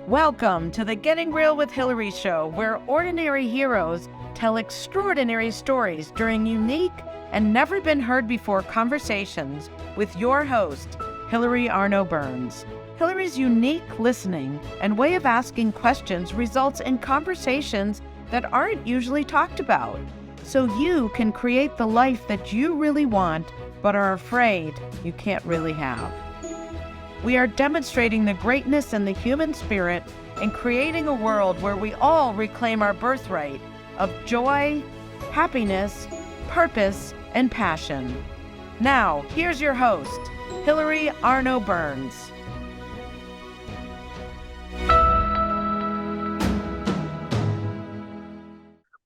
Welcome to the Getting Real with Hilary show, where ordinary heroes tell extraordinary stories during unique and never been heard before conversations with your host, Hilary Arno Burns. Hilary's unique listening and way of asking questions results in conversations that aren't usually talked about, so you can create the life that you really want but are afraid you can't really have. We are demonstrating the greatness in the human spirit and creating a world where we all reclaim our birthright of joy, happiness, purpose, and passion. Now, here's your host, Hilary Arno Burns.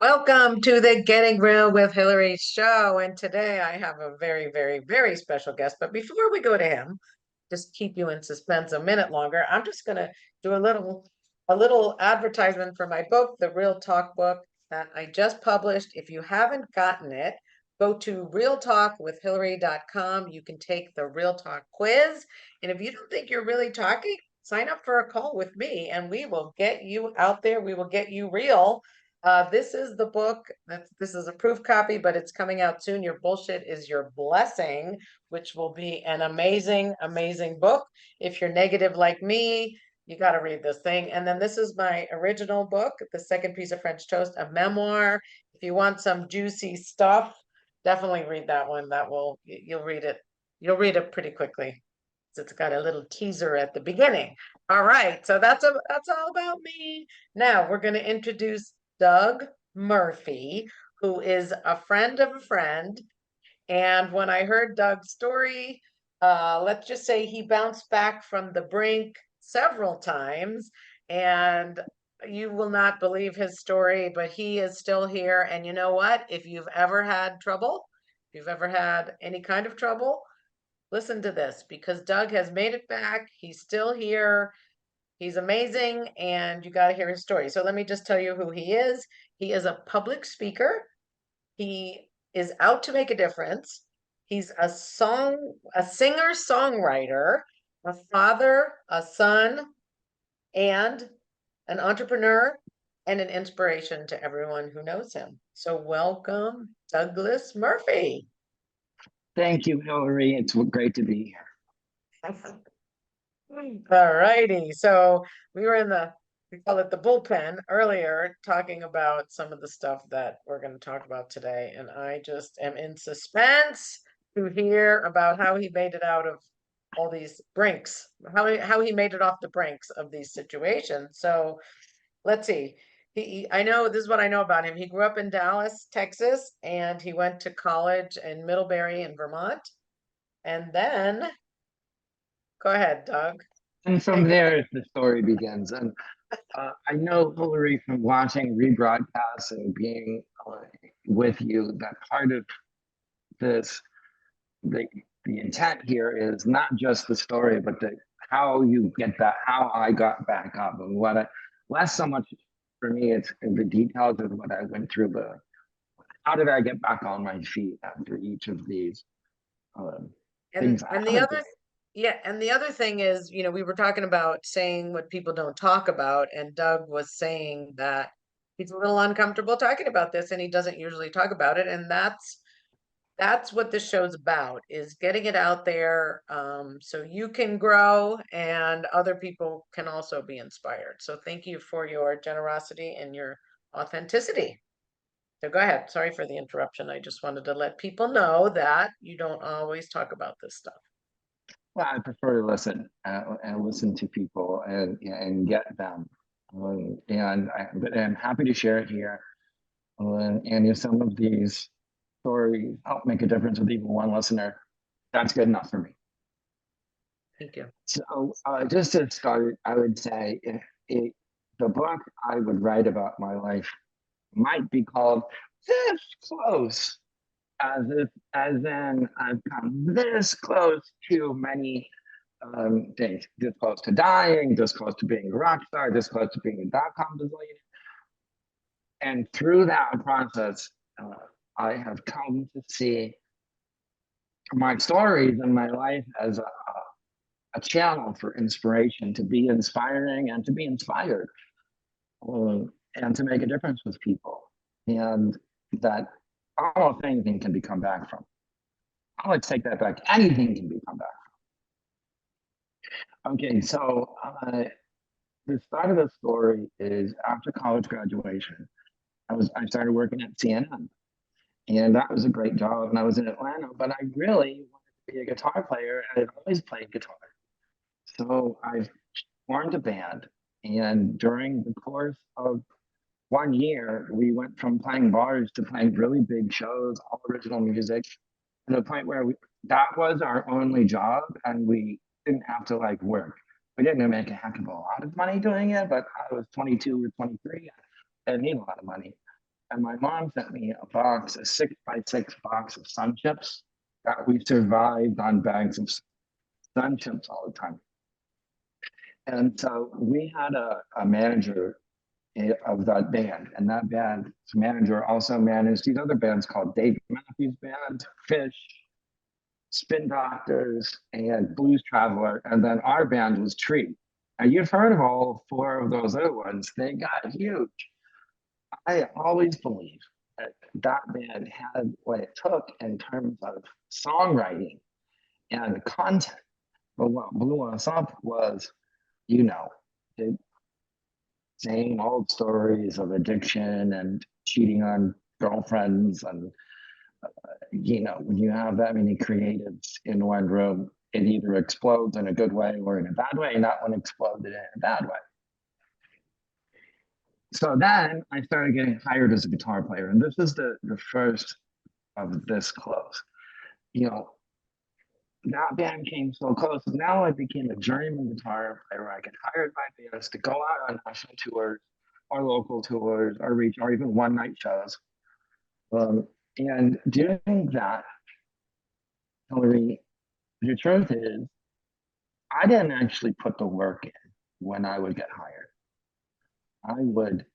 Welcome to the Getting Real with Hilary show. And today I have a very, very, very special guest. But before we go to him, just keep you in suspense a minute longer, I'm just going to do a little advertisement for my book, The Real Talk book that I just published. If you haven't gotten it, go to realtalkwithhilary.com. You can take the Real Talk quiz. And if you don't think you're really talking, sign up for a call with me and we will get you out there. We will get you real. This is the book. This is a proof copy, but it's coming out soon. Your Bullshit is Your Blessing, which will be an amazing, amazing book. If you're negative like me, you got to read this thing. And then this is my original book, The Second Piece of French Toast, a memoir. If you want some juicy stuff, definitely read that one. You'll read it. You'll read it pretty quickly. It's got a little teaser at the beginning. All right, so that's all about me. Now we're going to introduce Doug Murphy, who is a friend of a friend. And when I heard Doug's story, let's just say he bounced back from the brink several times. And you will not believe his story, but he is still here. And you know what? If you've ever had trouble, if you've ever had any kind of trouble, listen to this, because Doug has made it back. He's still here. He's amazing, and you got to hear his story. So let me just tell you who he is. He is a public speaker. He is out to make a difference. He's a singer-songwriter, a father, a son, and an entrepreneur, and an inspiration to everyone who knows him. So welcome, Douglas Murphy. Thank you, Hilary. It's great to be here. All righty. So we call it the bullpen earlier, talking about some of the stuff that we're going to talk about today. And I just am in suspense to hear about how he made it out of all these brinks, how he made it off the brinks of these situations. So let's see. I know this is what I know about him. He grew up in Dallas, Texas, and he went to college in Middlebury in Vermont. And then go ahead, Doug. And from there, the story begins. And I know Hilary from watching rebroadcasts and being with you, that part of this, the intent here is not just the story, but how you get that, how I got back up, and less so much for me, it's the details of what I went through, but how did I get back on my feet after each of these things? And the other thing is, we were talking about saying what people don't talk about, and Doug was saying that he's a little uncomfortable talking about this, and he doesn't usually talk about it, and that's what this show's about, is getting it out there, so you can grow and other people can also be inspired. So thank you for your generosity and your authenticity. So go ahead. Sorry for the interruption. I just wanted to let people know that you don't always talk about this stuff. Well, I prefer to listen and listen to people and get them. But I'm happy to share it here. And if some of these stories help make a difference with even one listener, that's good enough for me. Thank you. So just to start, I would say the book I would write about my life might be called This Close, as in I've come this close to many things, this close to dying, this close to being a rock star, this close to being a dot-com billionaire. And through that process, I have come to see my stories and my life as a channel for inspiration, to be inspiring and to be inspired, and to make a difference with people. And that almost anything can be come back from. I would take that back. Anything can be come back. Okay, so the start of the story is after college graduation. I started working at CNN, and that was a great job. And I was in Atlanta, but I really wanted to be a guitar player, and I'd always played guitar. So I formed a band, and during the course of 1 year, we went from playing bars to playing really big shows, all original music, to the point where that was our only job, and we didn't have to like work. We didn't make a heck of a lot of money doing it, but I was 22 or 23. I didn't need a lot of money. And my mom sent me a box, a 6x6 box of sun chips that we survived on bags of sun chips all the time. And so we had a manager of that band, and that band's manager also managed these other bands called Dave Matthews Band, Fish, Spin Doctors, and Blues Traveler, and then our band was Tree. And you've heard of all four of those other ones. They got huge. I always believed that that band had what it took in terms of songwriting and content. But what blew us up was, you know, the same old stories of addiction and cheating on girlfriends. And, when you have that many creatives in one room, it either explodes in a good way or in a bad way, and that one exploded in a bad way. So then I started getting hired as a guitar player, and this is the first of this close. That band came so close. Now I became a journeyman guitar player. I get hired by bands to go out on national tours or local tours or reach or even one night shows. And doing that, Hilary, the truth is, I didn't actually put the work in when I would get hired. I would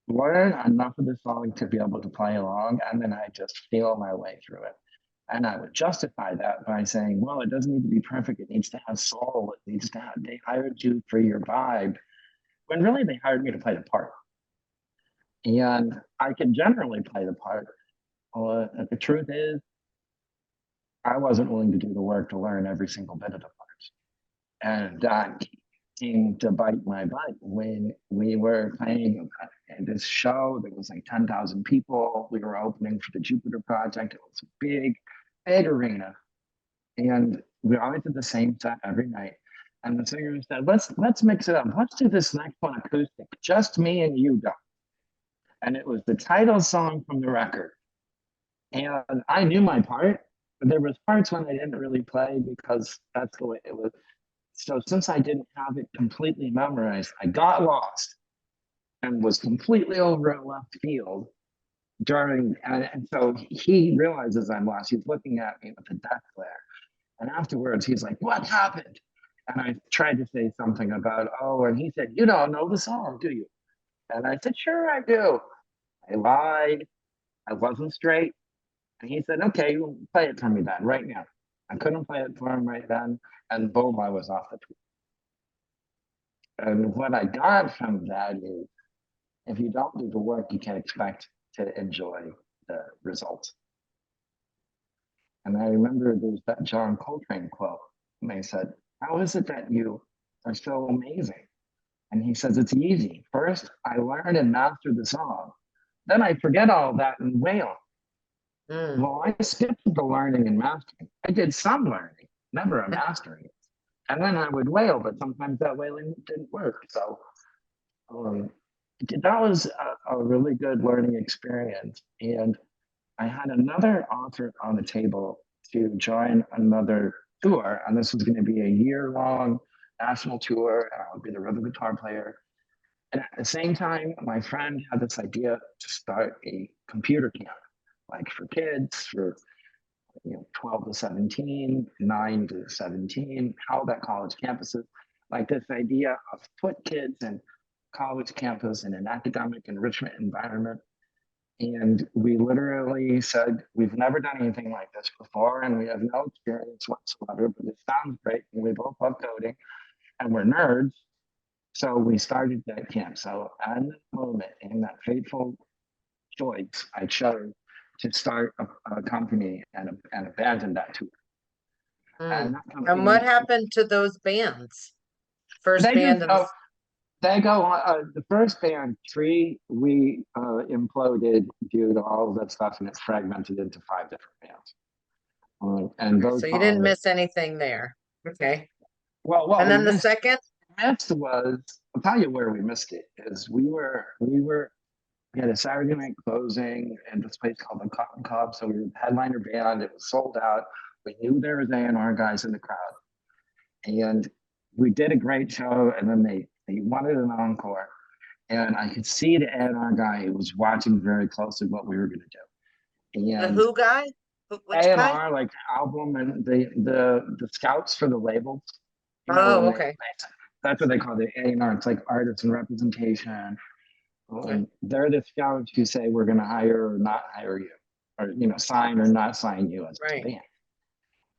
learn enough of the song to be able to play along, and then I just feel my way through it. And I would justify that by saying, well, it doesn't need to be perfect. It needs to have soul. It needs to have, they hired you for your vibe. When really they hired me to play the part. And I can generally play the part. The truth is, I wasn't willing to do the work to learn every single bit of the parts. And that came to bite my butt when we were playing this show. There was like 10,000 people. We were opening for the Jupiter Project. It was a big arena, and we always did the same set every night. And the singer said, let's mix it up. Let's do this next one acoustic, just me and you, Doc. And it was the title song from the record. And I knew my part, but there was parts when I didn't really play because that's the way it was. So since I didn't have it completely memorized, I got lost and was completely over at left field and so he realizes I'm lost. He's looking at me with a death glare. And afterwards, he's like, what happened? And I tried to say something about, and he said, you don't know the song, do you? And I said, sure, I do. I lied. I wasn't straight. And he said, okay, play it for me then, right now. I couldn't play it for him right then. And boom, I was off the tour. And what I got from that is, if you don't do the work, you can't expect to enjoy the results. And I remember there's that John Coltrane quote, and they said, how is it that you are so amazing? And he says, it's easy. First, I learn and master the song. Then I forget all that and wail. Well, I skipped the learning and mastering. I did some learning, never a mastering. And then I would wail, but sometimes that wailing didn't work. So that was a really good learning experience. And I had another offer on the table to join another tour, and this was going to be a year-long national tour, and I would be the rhythm guitar player. And at the same time, my friend had this idea to start a computer camp, like for kids, for 12 to 17, 9 to 17, how that college campuses, like this idea of put kids in college campus in an academic enrichment environment. And we literally said, we've never done anything like this before, and we have no experience whatsoever, but it sounds great. And we both love coding, and we're nerds. So we started that camp. So at that moment, in that fateful choice, I chose to start a company and abandon that tour. And Mm. that And what company, happened to those bands? First they just band and go, they go on. The first band, Tree, we imploded due to all of that stuff, and it's fragmented into 5 different bands. And okay, those so you didn't followed. miss anything there. Okay. Well, And what we then the second? missed was, I'll tell you where we missed it, is we had a Saturday night closing in this place called the Cotton Club. So we were the headliner band. It was sold out. We knew there was A&R guys in the crowd. And we did a great show. And then they wanted an encore. And I could see the A&R guy who was watching very closely what we were going to do. The And Who guy? Which guy? A&R, like album and the scouts for the labels, when Oh, they, okay. that's what they call the A&R. It's like artists and representation. Okay. They're the scouts who say we're going to hire or not hire you, or sign or not sign you as a Right. band.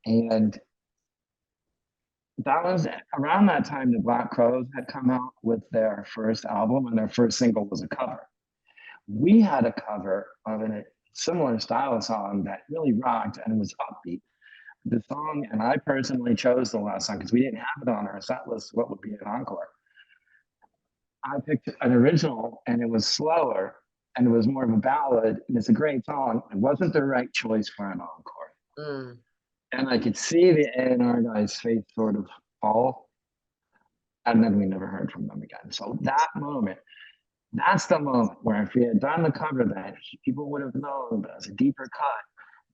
And that was around that time the Black Crowes had come out with their first album, and their first single was a cover. We had a cover of a similar style song that really rocked and was upbeat. The song, and I personally chose the last song because we didn't have it on our set list. What would be an encore? I picked an original, and it was slower, and it was more of a ballad, and it's a great song. It wasn't the right choice for an encore. Mm. And I could see the A&R guy's face sort of fall, and then we never heard from them again. So that's the moment where if we had done the cover that, people would have known as a deeper cut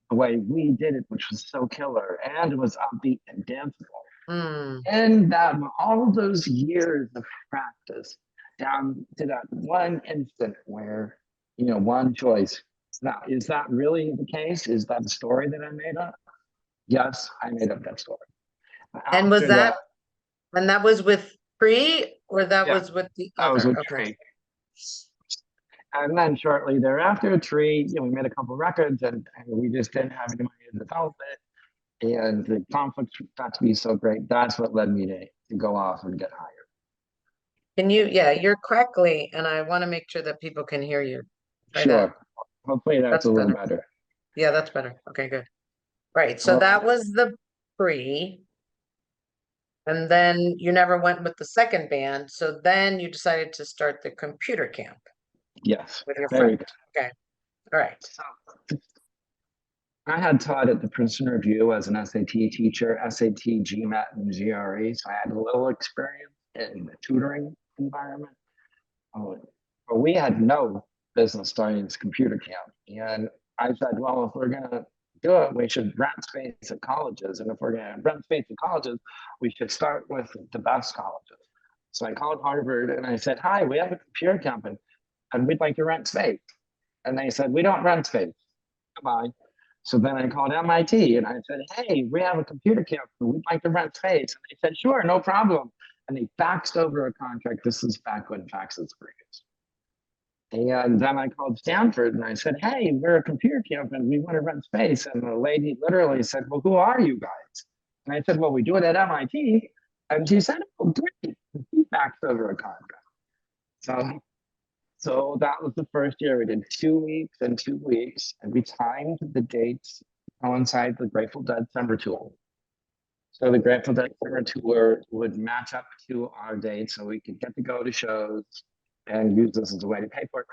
the way we did it, which was so killer, and it was upbeat and danceable. Mm. And that all those years of practice down to that one instant where, one choice. Now, is that really the case? Is that a story that I made up? Yes, I made up that story. And was After that, that, and that was with Free or that yeah, was with the I was other? with Okay. Tree. And then shortly thereafter, Tree, we made a couple records, and we just didn't have any money to develop it. And the conflict got to be so great. That's what led me to go off and get hired. Can you, yeah, you're crackly and I want to make sure that people can hear you. Try that. Sure. Hopefully that's That's a little better. better. Yeah, that's better. Okay, good. Right. So Well, that was the Free. And then you never went with the second band. So then you decided to start the computer camp yes, with your very friend. good. Okay. All right. So I had taught at the Princeton Review as an SAT teacher, SAT, GMAT, and GRE. So I had a little experience in the tutoring environment. But we had no business starting this computer camp. And I said, well, if we're going to do it, we should rent space at colleges. And if we're going to rent space at colleges, we should start with the best colleges. So I called Harvard and I said, hi, we have a computer camp and we'd like to rent space. And they said, we don't rent space. Goodbye. So then I called MIT and I said, hey, we have a computer camp and we'd like to rent space. And they said, sure, no problem. And they faxed over a contract. This is back when faxes were used. And then I called Stanford and I said, hey, we're a computer camp and we want to rent space. And the lady literally said, well, who are you guys? And I said, well, we do it at MIT. And she said, oh, great. And she faxed over a contract. So that was the first year. We did 2 weeks and 2 weeks, and we timed the dates to coincide the Grateful Dead summer tour. So the Grateful Dead summer tour would match up to our dates so we could get to go to shows and use this as a way to pay for it.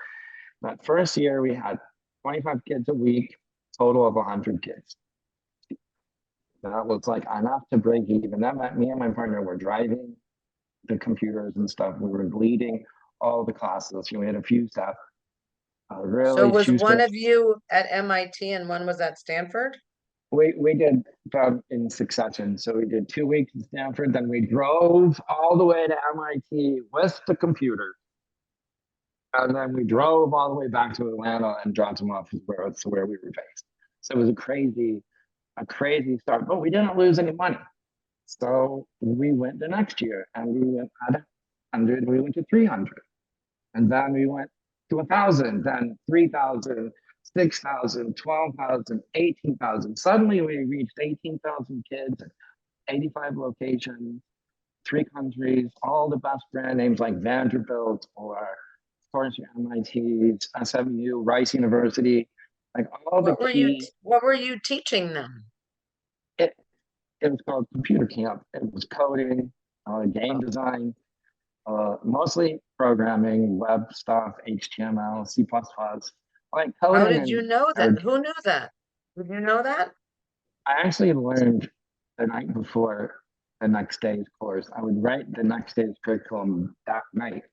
That first year, we had 25 kids a week, total of 100 kids. That was like enough to break even. That meant me and my partner were driving the computers and stuff. We were leading all the classes. We had a few staff, So really was two one staff. of you at MIT and one was at Stanford? We did them in succession. So we did 2 weeks in Stanford, then we drove all the way to MIT with the computer. And then we drove all the way back to Atlanta and dropped them off where we were based. So it was a crazy start, but we didn't lose any money. So we went the next year and we went at 100, we went to 300. And then we went to 1,000, then 3,000, 6,000, 12,000, 18,000. Suddenly we reached 18,000 kids, 85 locations, 3 countries, all the best brand names like Vanderbilt or, of course, your MITs, SMU, Rice University, like all the key. What were you teaching them? It, it was called Computer Camp. It was coding, game Oh, design, mostly programming, web stuff, HTML, C++. Like how coding did you and know that? nerd. Who knew that? Did you know that? I actually learned the night before the next day's course. I would write the next day's curriculum that night,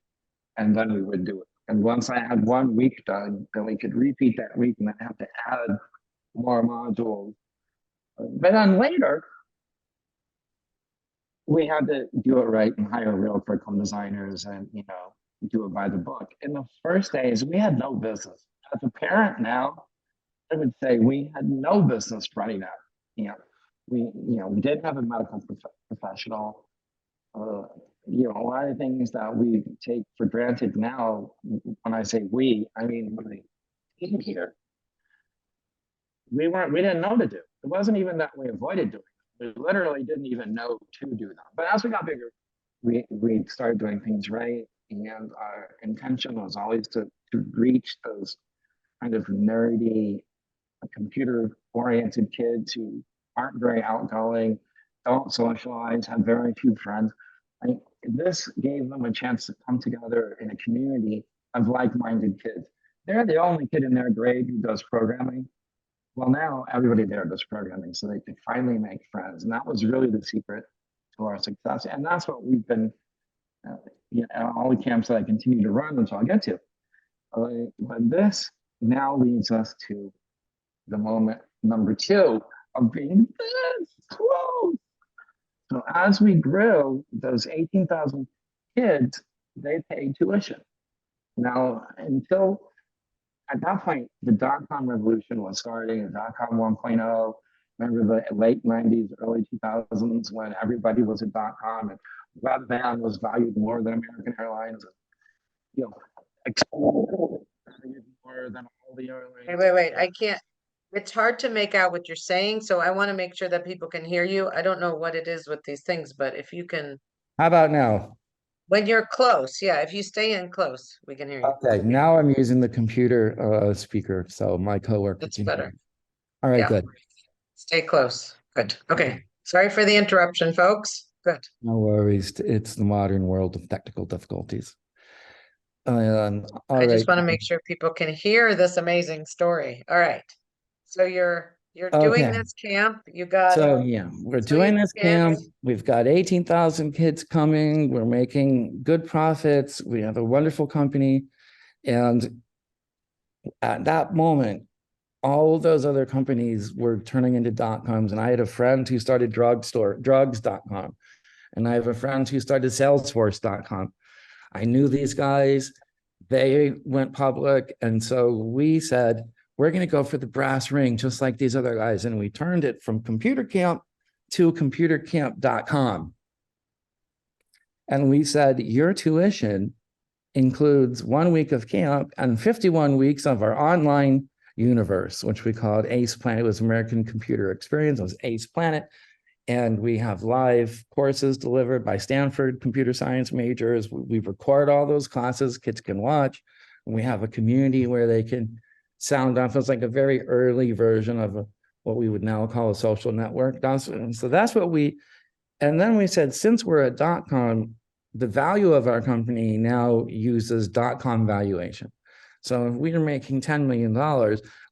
and then we would do it. And once I had 1 week done, then we could repeat that week and then have to add more modules. But then later, we had to do it right and hire real curriculum designers and, do it by the book. In the first days, we had no business. As a parent now, I would say we had no business running that. You know, we didn't have a medical professional. Uh, a lot of things that we take for granted now. When I say we, I mean when I came here, we didn't know to do. It wasn't even that we avoided doing it. We literally didn't even know to do them. But as we got bigger, we started doing things right, and our intention was always to reach those kind of nerdy, computer oriented kids who aren't very outgoing, don't socialize, have very few friends. This gave them a chance to come together in a community of like minded kids. They're the only kid in their grade who does programming. Well, now everybody there does programming, so they could finally make friends. And that was really the secret to our success. And that's what we've been, all the camps that I continue to run, which I'll get to. But this now leads us to the moment number two of being this close. So as we grew, those 18,000 kids, they paid tuition. Now, until at that point, the dot-com revolution was starting, the dot-com 1.0. Remember the late 90s, early 2000s when everybody was at dot-com and Webvan was valued more than American Airlines. You know, valued more than all the Wait, airlines. wait, wait. I can't. It's hard to make out what you're saying, so I want to make sure that people can hear you. I don't know what it is with these things, but if you can, How about now? when you're close, yeah, if you stay in close, we can hear you. Okay, now I'm using the computer speaker, so my coworker That's can hear better. me. All right, Yeah, good. stay close. Good. Okay. Sorry for the interruption, folks. Good. No worries. It's the modern world of technical difficulties. All I just right. want to make sure people can hear this amazing story. All right. So you're doing Okay. this camp. You got So yeah, we're so you doing this camp. finished. We've got 18,000 kids coming. We're making good profits. We have a wonderful company. And at that moment, all those other companies were turning into .coms. And I had a friend who started drugs.com. And I have a friend who started salesforce.com. I knew these guys. They went public. And so we said, we're going to go for the brass ring, just like these other guys. And we turned it from Computer Camp to computercamp.com. And we said, your tuition includes 1 week of camp and 51 weeks of our online universe, which we called ACE Planet. It was American Computer Experience. It was ACE Planet. And we have live courses delivered by Stanford computer science majors. We record all those classes, kids can watch. We have a community where they can sound off. It's like a very early version of what we would now call a social network. And so that's what and then we said, since we're a .com, the value of our company now uses .com valuation. So if we are making $10 million,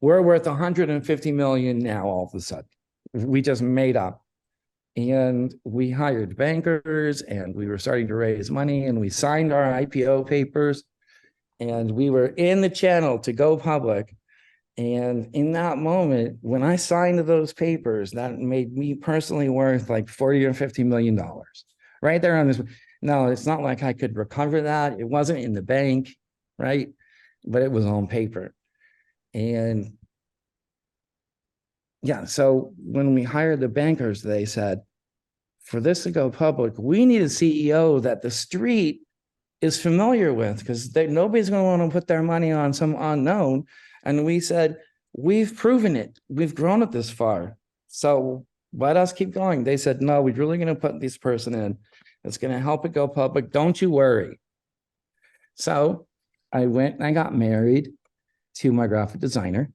we're worth 150 million now all of a sudden. We just made up. And we hired bankers and we were starting to raise money and we signed our IPO papers and we were in the channel to go public. And in that moment, when I signed those papers, that made me personally worth like 40 or $50 million right there on this. No, it's not like I could recover that. It wasn't in the bank, right? But it was on paper. And yeah, so when we hired the bankers, they said, for this to go public, we need a CEO that the street is familiar with, because nobody's going to want to put their money on some unknown. And we said, we've proven it. We've grown it this far. So let us keep going. They said, no, we're really going to put this person in. It's going to help it go public. Don't you worry. So I went and I got married to my graphic designer.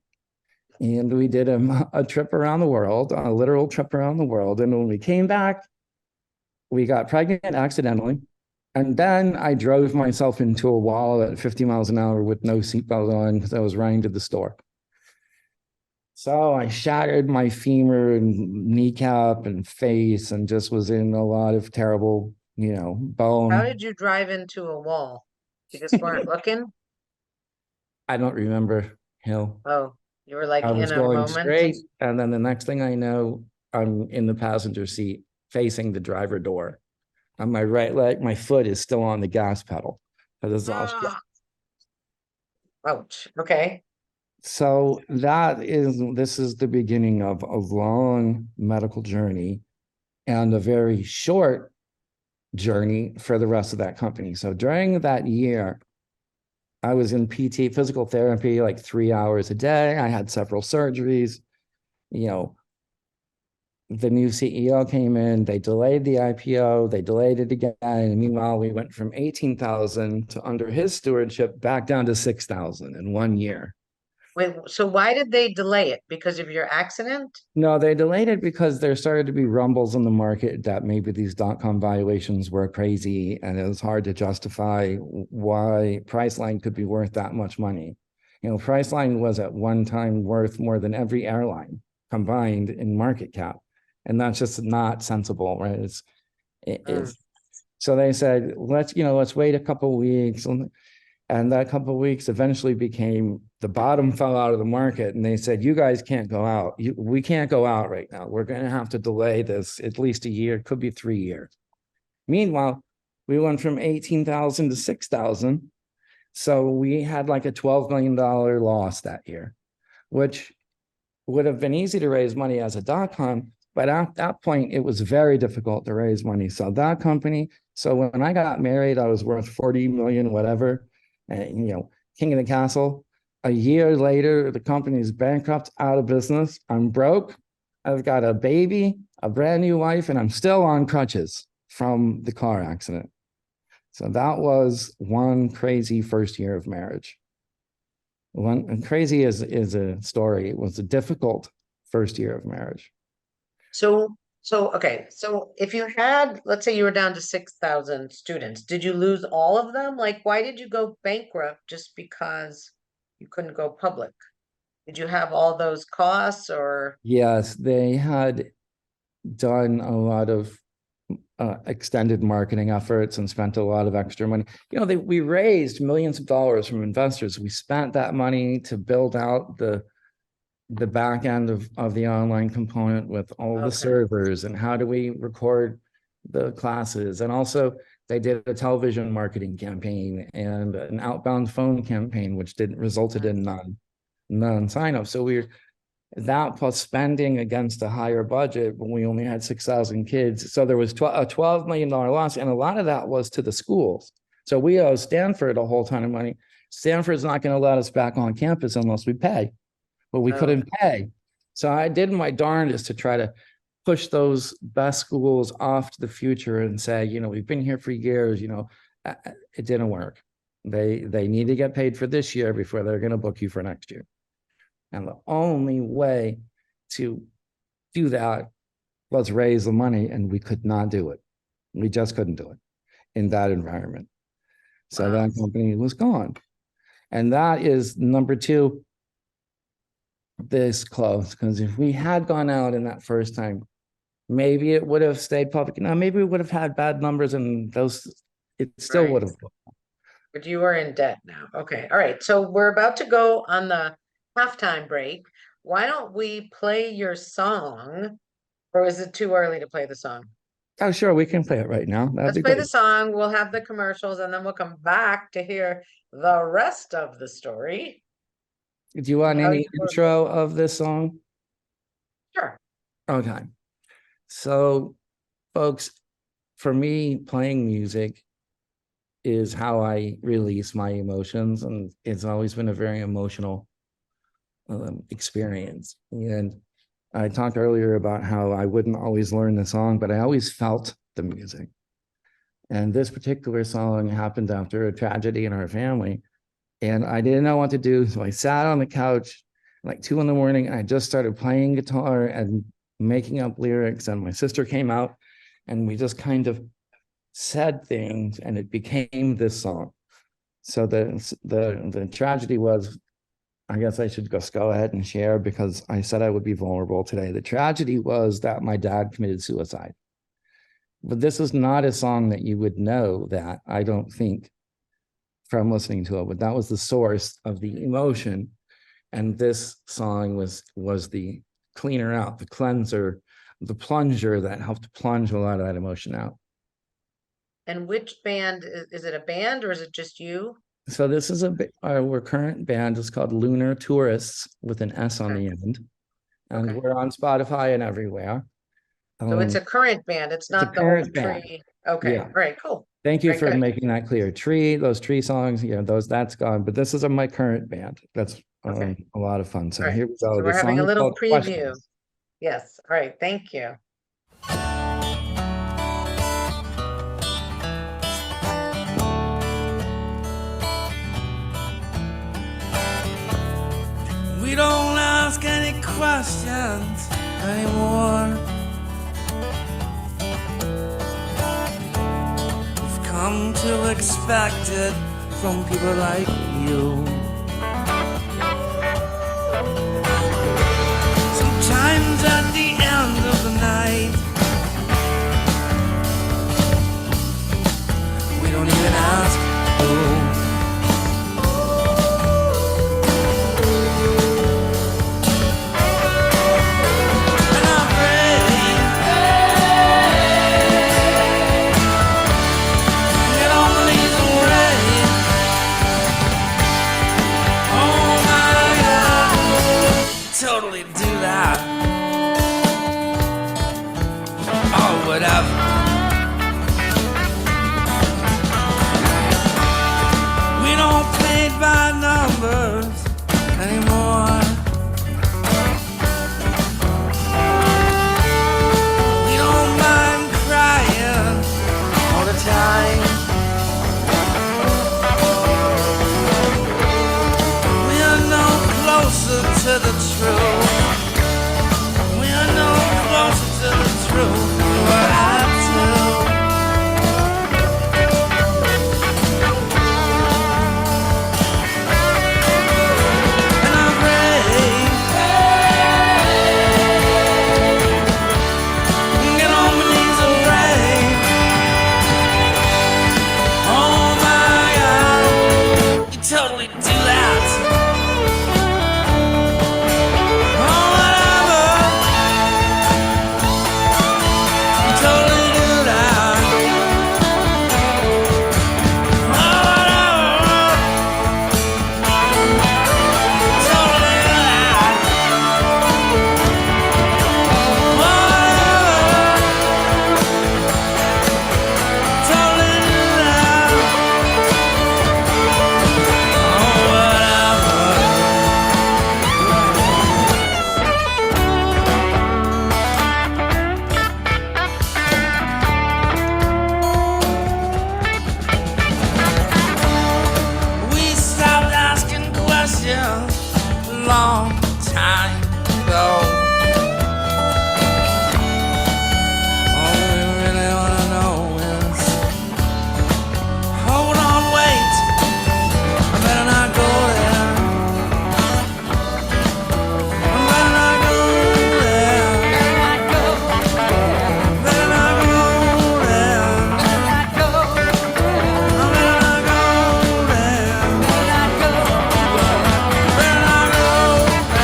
And we did a trip around the world, a literal trip around the world. And when we came back, we got pregnant accidentally. And then I drove myself into a wall at 50 miles an hour with no seatbelt on because I was running to the store. So I shattered my femur and kneecap and face and just was in a lot of terrible, How bone. did you drive into a wall? You just weren't looking? I don't remember, Hill. Oh, you were like I in was a going moment? straight, and then the next thing I know, I'm in the passenger seat facing the driver door. On my right leg, my foot is still on the gas pedal. This is all Ah, ouch. Okay. So this is the beginning of a long medical journey and a very short journey for the rest of that company. So during that year, I was in PT, physical therapy, like 3 hours a day. I had several surgeries. You know, the new CEO came in, they delayed the IPO, they delayed it again. And meanwhile, we went from 18,000 to under his stewardship back down to 6,000 in 1 year. Wait, so why did they delay it? Because of your accident? No, they delayed it because there started to be rumbles in the market that maybe these .com valuations were crazy and it was hard to justify why Priceline could be worth that much money. Priceline was at one time worth more than every airline combined in market cap. And that's just not sensible, right? It's so they said, let's wait a couple of weeks. And that couple of weeks eventually became the bottom fell out of the market. And they said, you guys can't go out. We can't go out right now. We're going to have to delay this at least a year. It could be 3 years. Meanwhile, we went from 18,000 to 6,000. So we had like a $12 million loss that year, which would have been easy to raise money as a .com. But at that point, it was very difficult to raise money. So that company, so when I got married, I was worth 40 million, whatever, and, king of the castle. A year later, the company is bankrupt, out of business. I'm broke. I've got a baby, a brand new wife, and I'm still on crutches from the car accident. So that was one crazy first year of marriage. Crazy is a story. It was a difficult first year of marriage. So okay. So if you had, let's say you were down to 6,000 students, did you lose all of them? Like, why did you go bankrupt just because you couldn't go public? Did you have all those costs or? Yes, they had done a lot of extended marketing efforts and spent a lot of extra money. We raised millions of dollars from investors. We spent that money to build out the back end of the online component with all the servers and how do we record the classes. And also they did a television marketing campaign and an outbound phone campaign, which resulted in none sign up. So that plus spending against a higher budget when we only had 6,000 kids. So there was a $12 million loss. And a lot of that was to the schools. So we owe Stanford a whole ton of money. Stanford's not going to let us back on campus unless we pay. But we couldn't pay. So I did my darndest to try to push those best schools off to the future and say, we've been here for years, it didn't work. They need to get paid for this year before they're going to book you for next year. And the only way to do that was raise the money, and we could not do it. We just couldn't do it in that environment. So that company was gone. And that is number two, this close, because if we had gone out in that first time, maybe it would have stayed public. Maybe we would have had bad numbers and it still would have. But you are in debt now. Okay. All right. So we're about to go on the halftime break. Why don't we play your song? Or is it too early to play the song? Oh, sure. We can play it right now. Let's play the song. We'll have the commercials and then we'll come back to hear the rest of the story. Do you want any intro of this song? Sure. Okay. So, folks, for me, playing music is how I release my emotions, and it's always been a very emotional experience. And I talked earlier about how I wouldn't always learn the song, but I always felt the music. And this particular song happened after a tragedy in our family, and I didn't know what to do. So I sat on the couch like 2 in the morning, and I just started playing guitar and making up lyrics. And my sister came out, and we just kind of said things, and it became this song. So the tragedy was, I guess I should just go ahead and share, because I said I would be vulnerable today. The tragedy was that my dad committed suicide. But this is not a song that you would know, that I don't think, from listening to it, but that was the source of the emotion. And this song was the cleaner out, the cleanser, the plunger that helped plunge a lot of that emotion out. And which band is it, a band or is it just you? So this is our current band is called Lunar Tourists, with an S on the end. And Okay. we're on Spotify and everywhere. So it's a current band. It's it's a not the current old band. Tree. Okay, Yeah. all right, cool. Thank you Very for good. making that clear. Those Tree songs, that's gone. But this is my current band. That's Okay. a lot of fun. So All right. here we go. So The we're having song a is little called preview. Questions. Yes, all right, thank you. We don't ask any questions anymore. We've come to expect it from people like you. Sometimes at the end of the night, we don't even ask who. Totally do that. Oh, whatever. We don't play by numbers anymore. We don't mind crying all the time. We are no closer to the truth. We are no closer to the truth than what I do. And I'm ready. Get on my knees and pray. Oh my God, you totally do that. Long time ago. All we really wanna know is, hold on, wait, I better not go there. I better not go there. Better not go there. I better not go there. Better not go there.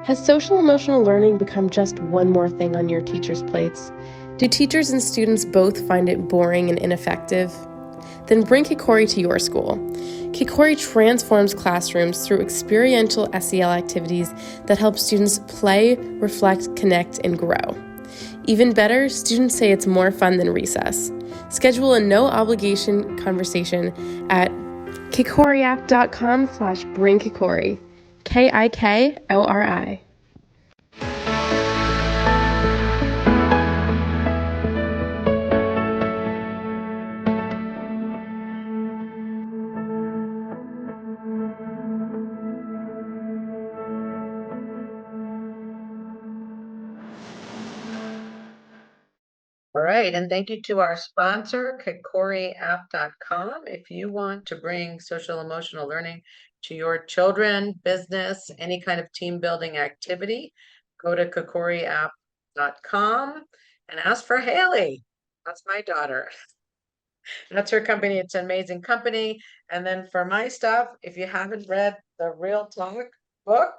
Has social emotional learning become just one more thing on your teachers' plates? Do teachers and students both find it boring and ineffective? Then bring Kikori to your school. Kikori transforms classrooms through experiential SEL activities that help students play, reflect, connect, and grow. Even better, students say it's more fun than recess. Schedule a no-obligation conversation at kikoriapp.com/bringkikori. KIKORI. All right, and thank you to our sponsor, kikoriapp.com. If you want to bring social emotional learning to your children, business, any kind of team building activity, go to kikoriapp.com and ask for Haley. That's my daughter. That's her company. It's an amazing company. And then for my stuff, if you haven't read the Real Talk book,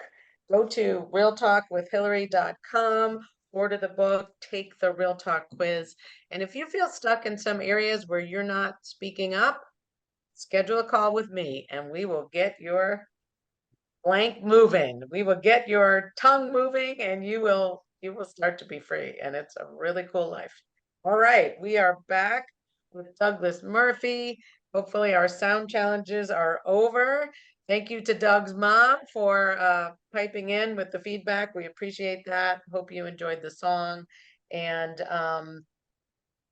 go to realtalkwithhilary.com, order the book, take the Real Talk quiz. And if you feel stuck in some areas where you're not speaking up, schedule a call with me and we will get your blank moving. We will get your tongue moving and you will start to be free. And it's a really cool life. All right, we are back with Douglas Murphy. Hopefully our sound challenges are over. Thank you to Doug's mom for piping in with the feedback. We appreciate that. Hope you enjoyed the song. And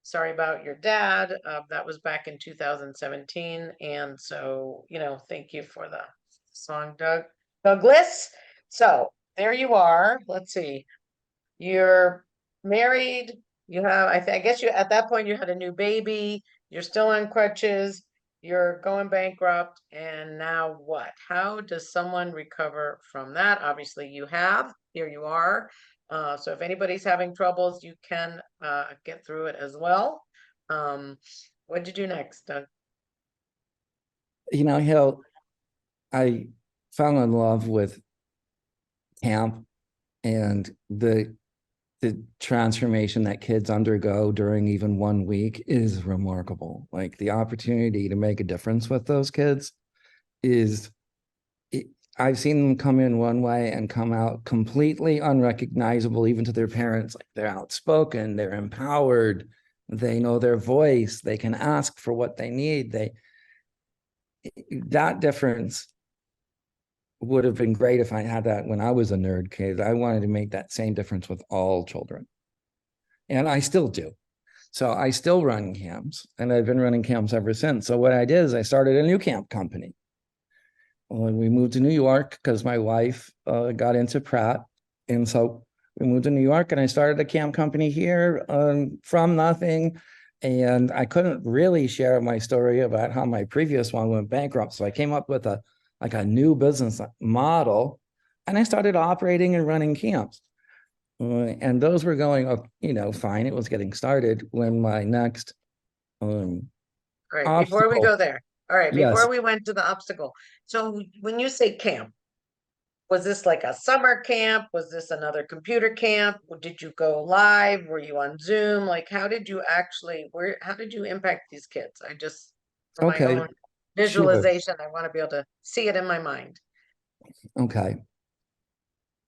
sorry about your dad. That was back in 2017. And so, thank you for the song, Douglas. So there you are. Let's see. You're married. You have, I guess you, at that point, you had a new baby. You're still on crutches. You're going bankrupt. And now what? How does someone recover from that? Obviously, you have. Here you are. So if anybody's having troubles, you can get through it as well. What'd you do next, Doug? Hill, I fell in love with camp and the transformation that kids undergo during even 1 week is remarkable. Like the opportunity to make a difference with those kids I've seen them come in one way and come out completely unrecognizable, even to their parents. Like they're outspoken, they're empowered, they know their voice, they can ask for what they need. That difference would have been great if I had that when I was a nerd kid. I wanted to make that same difference with all children. And I still do. So I still run camps, and I've been running camps ever since. So what I did is I started a new camp company. When we moved to New York, because my wife got into Pratt. And so we moved to New York and I started a camp company here from nothing. And I couldn't really share my story about how my previous one went bankrupt. So I came up with a new business model and I started operating and running camps. And those were going, fine. It was getting started when my next All right, before we go there. All right, Yes. before we went to the obstacle. So when you say camp, was this like a summer camp? Was this another computer camp? Did you go live? Were you on Zoom? Like, how did you impact these kids? I just, for my Okay, own visualization, I want to be able to see it in my mind. Okay.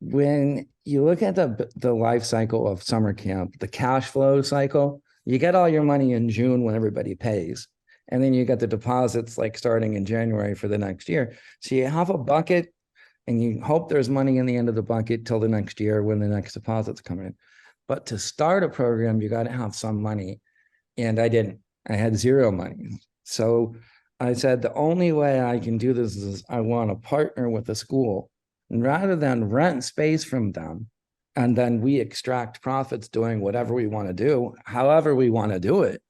When you look at the life cycle of summer camp, the cash flow cycle, you get all your money in June when everybody pays. And then you get the deposits like starting in January for the next year. So you have a bucket and you hope there's money in the end of the bucket till the next year when the next deposits come in. But to start a program, you got to have some money. And I didn't. I had zero money. So I said, the only way I can do this is I want to partner with a school. And rather than rent space from them, and then we extract profits doing whatever we want to do, however we want to do it.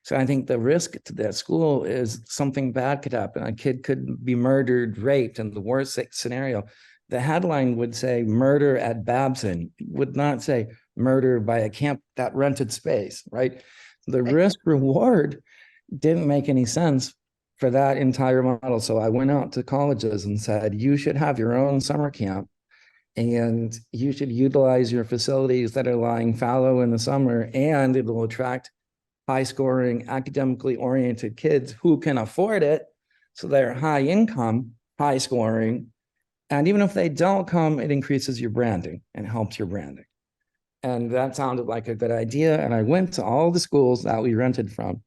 So I think the risk to that school is something bad could happen. A kid could be murdered, raped, and the worst scenario. The headline would say murder at Babson, would not say murder by a camp that rented space, right? The risk reward didn't make any sense for that entire model. So I went out to colleges and said, you should have your own summer camp. And you should utilize your facilities that are lying fallow in the summer, and it will attract high scoring, academically oriented kids who can afford it. So they're high income, high scoring. And even if they don't come, it increases your branding and helps your branding. And that sounded like a good idea. And I went to all the schools that we rented from,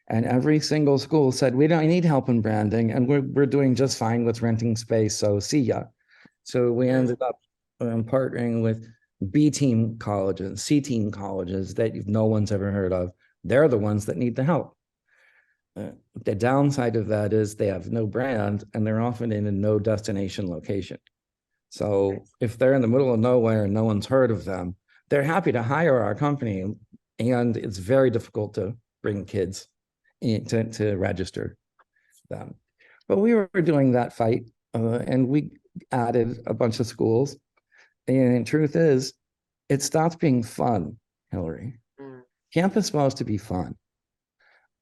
and every single school said, we don't need help in branding, and we're doing just fine with renting space. So see ya. So we ended up partnering with B team colleges, C team colleges that no one's ever heard of. They're the ones that need the help. The downside of that is they have no brand, and they're often in a no destination location. So if they're in the middle of nowhere and no one's heard of them, they're happy to hire our company, and it's very difficult to bring kids in to register them. But we were doing that fight, and we added a bunch of schools. And the truth is, it stopped being fun, Hilary. Camp is supposed to be fun.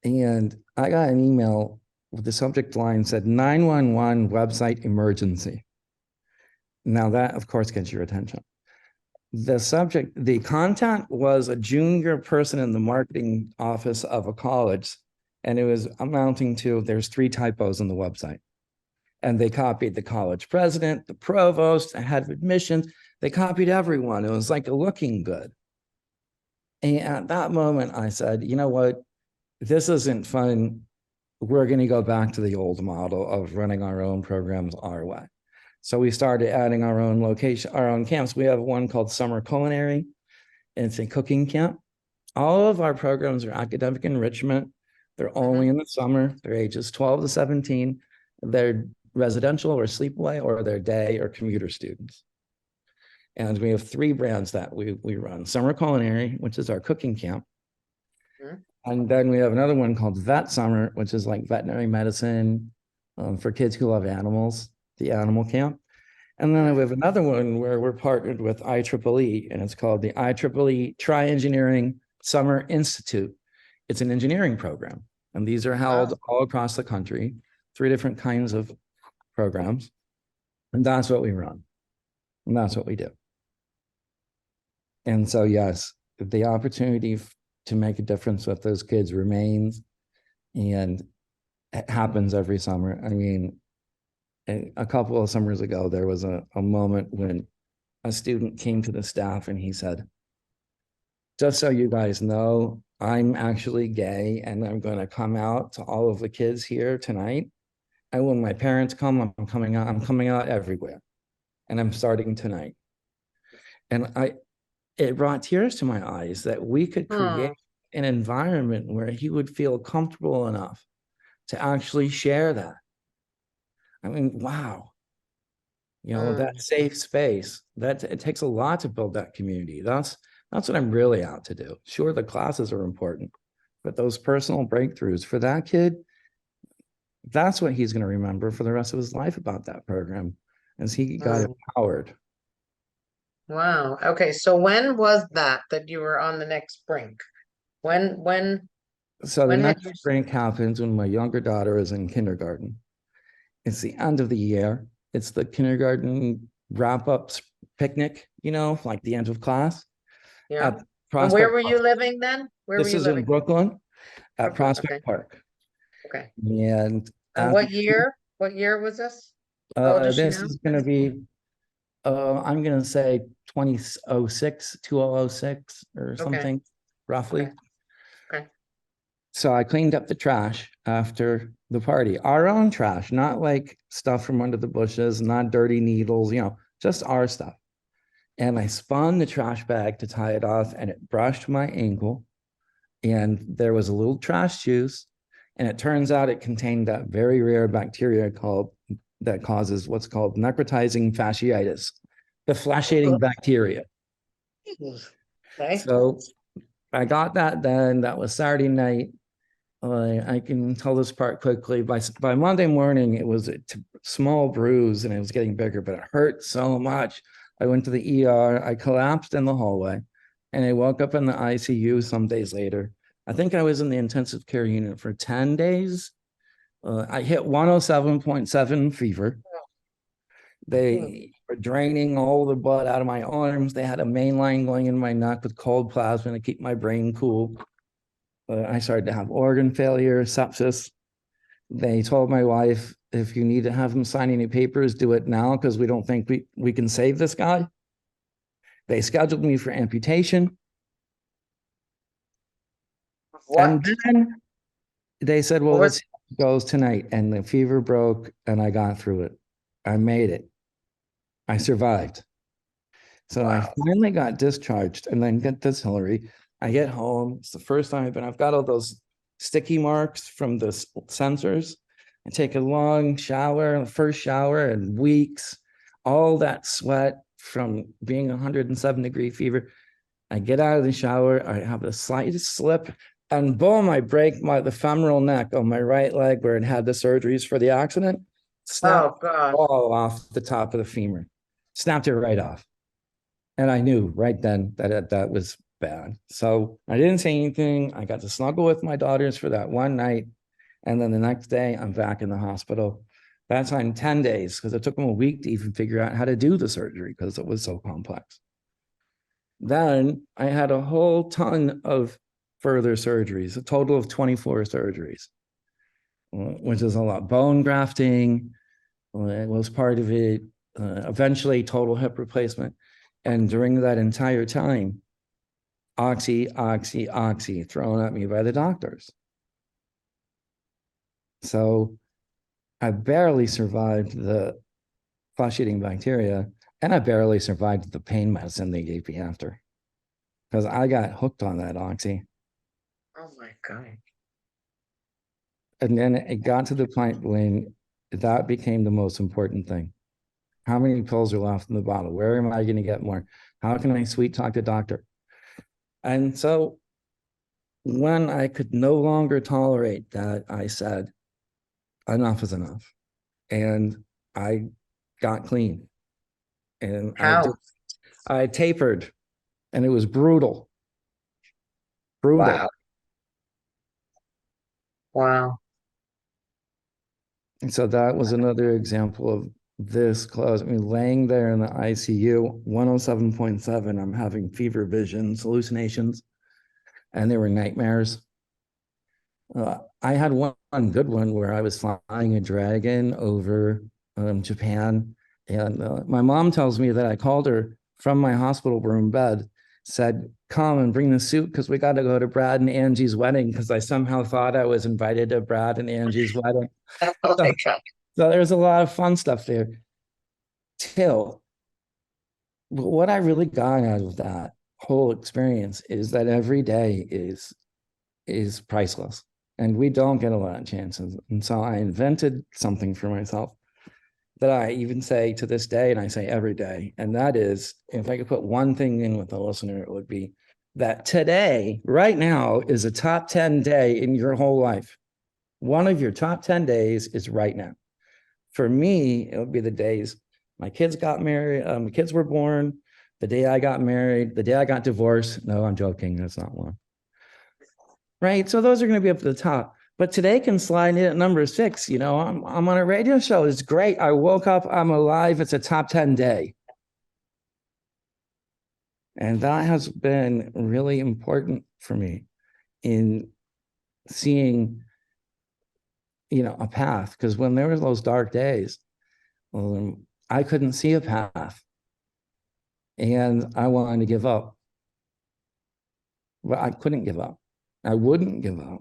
And I got an email with the subject line said 911 website emergency. Now that, of course, gets your attention. The content was a junior person in the marketing office of a college, and it was amounting to, there's 3 typos on the website. And they copied the college president, the provost, the head of admissions. They copied everyone. It was like looking good. And at that moment, I said, you know what? This isn't fun. We're going to go back to the old model of running our own programs our way. So we started adding our own location, our own camps. We have one called Summer Culinary, and it's a cooking camp. All of our programs are academic enrichment. They're only in the summer. They're ages 12 to 17. They're residential or sleepaway, or they're day or commuter students. And we have 3 brands that we run. Summer Culinary, which is our cooking camp. And then we have another one called Vet Summer, which is like veterinary medicine for kids who love animals, the animal camp. And then we have another one where we're partnered with IEEE, and it's called the IEEE Tri-Engineering Summer Institute. It's an engineering program, and these are held all across the country, 3 different kinds of programs. And that's what we run. And that's what we do. And so, yes, the opportunity to make a difference with those kids remains, and it happens every summer. I mean, a couple of summers ago, there was a moment when a student came to the staff and he said, just so you guys know, I'm actually gay, and I'm going to come out to all of the kids here tonight. And when my parents come, I'm coming out everywhere. And I'm starting tonight. And it brought tears to my eyes that we could create an environment where he would feel comfortable enough to actually share that. I mean, wow. You know, that safe space, it takes a lot to build that community. That's what I'm really out to do. Sure, the classes are important, but those personal breakthroughs for that kid, that's what he's going to remember for the rest of his life about that program, as he got empowered. Wow. Okay. So when was that you were on the next brink? When So the when had next break happens when my younger daughter is in kindergarten. It's the end of the year. It's the kindergarten wrap-up picnic, you know, like the end of class. Yeah. At And where Prospect were you Park. living then? Where were This you is in living? Brooklyn at Brooklyn, Prospect okay. Park. Okay. And And what year? What year was this? How old is she this now? is going to be, I'm going to say 2006 or something, roughly. Okay. So I cleaned up the trash after the party, our own trash, not like stuff from under the bushes, not dirty needles, you know, just our stuff. And I spun the trash bag to tie it off, and it brushed my ankle, and there was a little trash juice, and it turns out it contained that very rare bacteria that causes what's called necrotizing fasciitis, the flesh-eating bacteria. Okay. So I got that then. That was Saturday night. I can tell this part quickly. By Monday morning, it was a small bruise, and it was getting bigger, but it hurt so much. I went to the ER. I collapsed in the hallway, and I woke up in the ICU some days later. I think I was in the intensive care unit for 10 days. I hit 107.7 fever. They were draining all the blood out of my arms. They had a main line going in my neck with cold plasma to keep my brain cool. I started to have organ failure, sepsis. They told my wife, if you need to have him sign any papers, do it now because we don't think we can save this guy. They scheduled me for amputation. What? And then they said, well, What let's was- see how it goes tonight. And the fever broke and I got through it. I made it. I survived. So I Wow. finally got discharged. And then get this, Hilary. I get home. It's the first time I've got all those sticky marks from the sensors. I take a long shower, the first shower in weeks, all that sweat from being 107-degree fever. I get out of the shower, I have the slightest slip, and boom, I break the femoral neck on my right leg where it had the surgeries for the accident. Snapped Oh, God. all off the top of the femur, snapped it right off. And I knew right then that was bad. So I didn't say anything. I got to snuggle with my daughters for that one night. And then the next day, I'm back in the hospital. That's on 10 days because it took them a week to even figure out how to do the surgery because it was so complex. Then I had a whole ton of further surgeries, a total of 24 surgeries, which is a lot. Bone grafting was part of it, eventually total hip replacement. And during that entire time, oxy thrown at me by the doctors. So I barely survived the flesh-eating bacteria, and I barely survived the pain medicine they gave me after, because I got hooked on that oxy. Oh, my God. And then it got to the point when that became the most important thing. How many pills are left in the bottle? Where am I going to get more? How can I sweet talk the doctor? And so when I could no longer tolerate that, I said, enough is enough. And I got clean. And How? I tapered, and it was brutal. Brutal. Wow. Wow. And so that was another example of this close. I mean, laying there in the ICU, 107.7, I'm having fever visions, hallucinations, and they were nightmares. I had one good one where I was flying a dragon over Japan. And my mom tells me that I called her from my hospital room bed, said, come and bring the suit because we got to go to Brad and Angie's wedding, because I somehow thought I was invited to Brad and Angie's wedding. Oh, my God. So there's a lot of fun stuff there. Till what I really got out of that whole experience is that every day is priceless, and we don't get a lot of chances. And so I invented something for myself that I even say to this day, and I say every day, and that is, if I could put one thing in with the listener, it would be that today, right now, is a top 10 day in your whole life. One of your top 10 days is right now. For me, it would be the days my kids got married, my kids were born, the day I got married, the day I got divorced. No, I'm joking. That's not one. Right. So those are going to be up at the top. But today can slide in at number 6. You know, I'm on a radio show. It's great. I woke up, I'm alive. It's a top 10 day. And that has been really important for me in seeing, a path. Because when there were those dark days, I couldn't see a path. And I wanted to give up. But I couldn't give up. I wouldn't give up.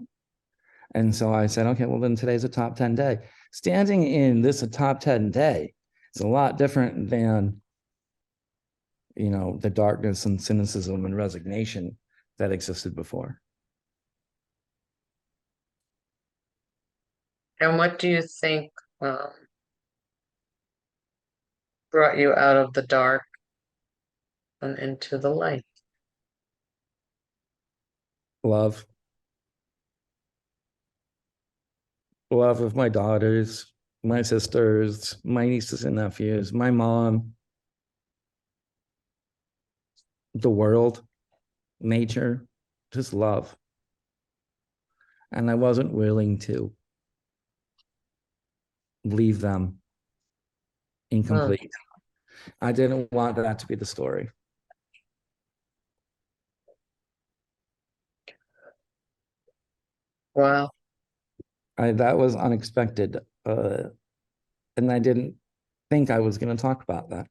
And so I said, okay, well, then today's a top 10 day. Standing in this a top 10 day is a lot different than, the darkness and cynicism and resignation that existed before. And what do you think brought you out of the dark and into the light? Love. Love of my daughters, my sisters, my nieces and nephews, my mom, the world, nature, just love. And I wasn't willing to leave them incomplete. I didn't want that to be the story. Wow. That was unexpected. And I didn't think I was going to talk about that.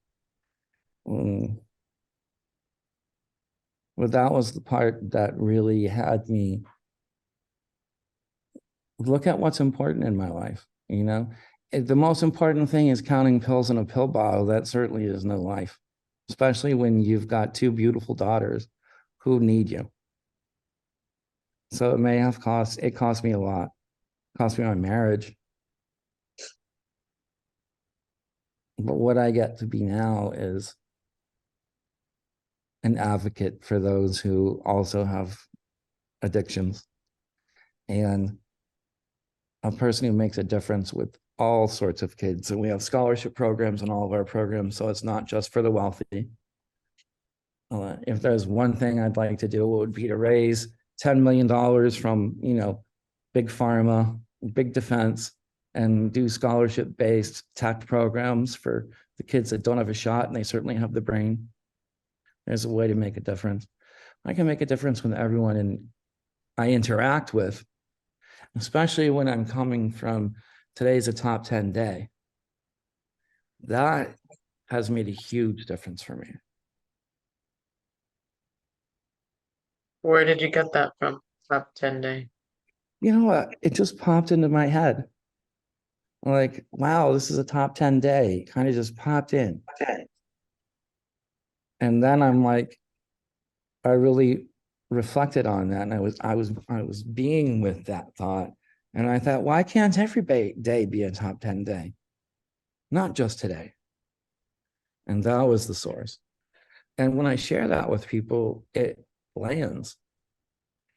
But that was the part that really had me look at what's important in my life. The most important thing is counting pills in a pill bottle. That certainly is no life, especially when you've got two beautiful daughters who need you. So it cost me a lot. It cost me my marriage. But what I get to be now is an advocate for those who also have addictions, and a person who makes a difference with all sorts of kids. And we have scholarship programs in all of our programs, so it's not just for the wealthy. If there's one thing I'd like to do, it would be to raise $10 million from, big pharma, big defense, and do scholarship-based tech programs for the kids that don't have a shot, and they certainly have the brain. There's a way to make a difference. I can make a difference with everyone I interact with, especially when I'm coming from today's a top 10 day. That has made a huge difference for me. Where did you get that from? Top 10 day. You know what? It just popped into my head. Like, wow, this is a top 10 day. Kind of just popped in. And then I'm like, I really reflected on that, and I was being with that thought, and I thought, why can't every day be a top 10 day, not just today? And that was the source. And when I share that with people, it lands.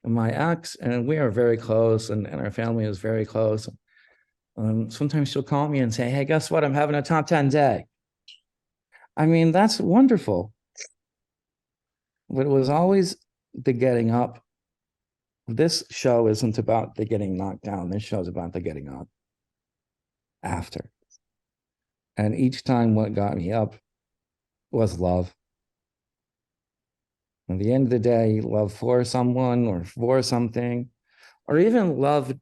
And my ex, and we are very close, and our family is very close. Sometimes she'll call me and say, hey, guess what? I'm having a top 10 day. I mean, that's wonderful. But it was always the getting up. This show isn't about the getting knocked down. This show's about the getting up after. And each time what got me up was love. At the end of the day, love for someone or for something, or even love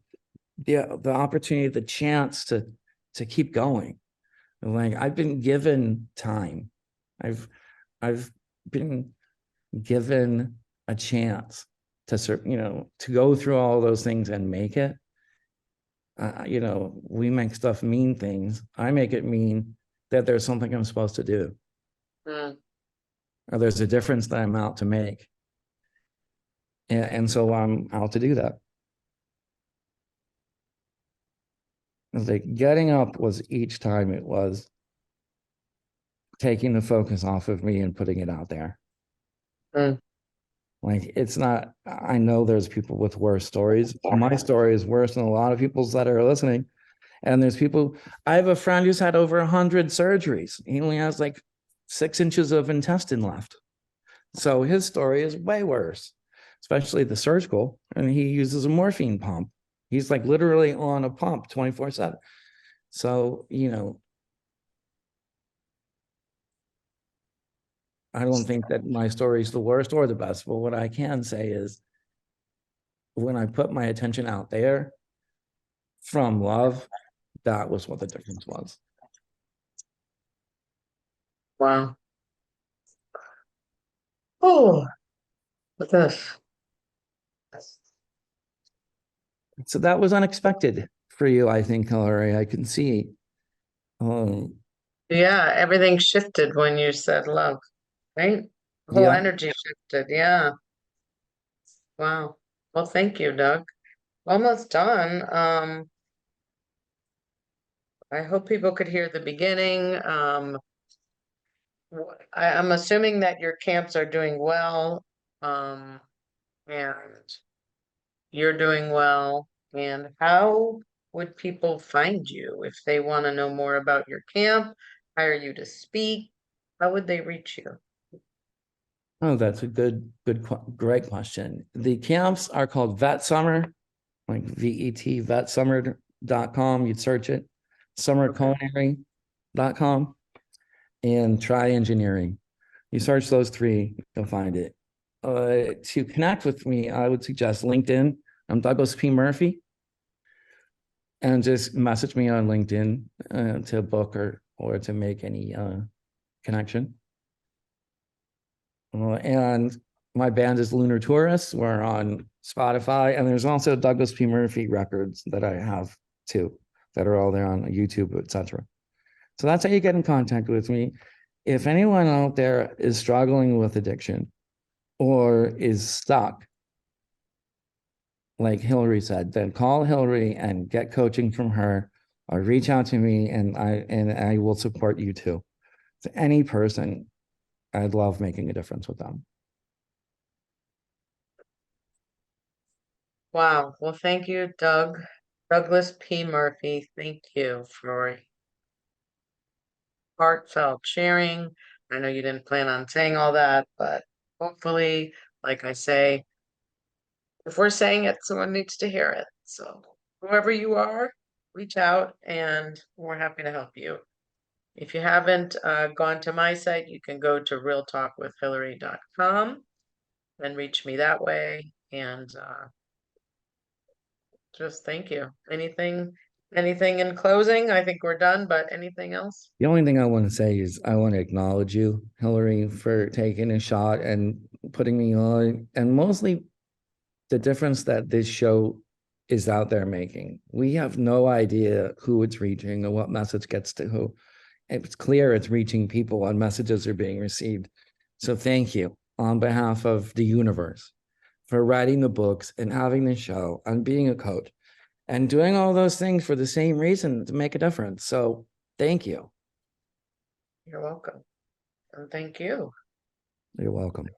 the opportunity, the chance to keep going. Like, I've been given time. I've been given a chance to go through all those things and make it. We make stuff mean things. I make it mean that there's something I'm supposed to do. Or there's a difference that I'm out to make. And so I'm out to do that. Like, getting up was each time it was taking the focus off of me and putting it out there. Like, it's not, I know there's people with worse stories. My story is worse than a lot of people's that are listening. And there's people, I have a friend who's had over 100 surgeries. He only has like 6 inches of intestine left. So his story is way worse, especially the surgical. And he uses a morphine pump. He's like literally on a pump 24/7. So, I don't think that my story is the worst or the best, but what I can say is when I put my attention out there from love, that was what the difference was. Wow. Oh, look at this. So that was unexpected for you, I think, Hilary. I can see. Yeah, everything shifted when you said love, right? The whole Yeah. energy shifted. Yeah. Wow. Well, thank you, Doug. Almost done. I hope people could hear the beginning. I'm assuming that your camps are doing well, and you're doing well. And how would people find you if they want to know more about your camp, hire you to speak? How would they reach you? Oh, that's a great question. The camps are called Vet Summer, like VET, vetsummer.com. You'd search it, summerculinary.com. and try engineering. You search those three, you'll find it. To connect with me, I would suggest LinkedIn. I'm Douglas P. Murphy. And just message me on LinkedIn to book or to make any connection. And my band is Lunar Tourists. We're on Spotify, and there's also Douglas P. Murphy records that I have too, that are all there on YouTube, etc. So that's how you get in contact with me. If anyone out there is struggling with addiction or is stuck, like Hilary said, then call Hilary and get coaching from her, or reach out to me, and I will support you too. To any person, I'd love making a difference with them. Wow. Well, thank you, Douglas P. Murphy. Thank you for heartfelt sharing. I know you didn't plan on saying all that, but hopefully, like I say, if we're saying it, someone needs to hear it. So whoever you are, reach out and we're happy to help you. If you haven't gone to my site, you can go to realtalkwithhillary.com and reach me that way. And just thank you. Anything in closing? I think we're done, but anything else? The only thing I want to say is I want to acknowledge you, Hilary, for taking a shot and putting me on, and mostly the difference that this show is out there making. We have no idea who it's reaching or what message gets to who. It's clear it's reaching people and messages are being received. So thank you on behalf of the universe for writing the books and having the show and being a coach and doing all those things for the same reason, to make a difference. So thank you. You're welcome. And thank you. You're welcome.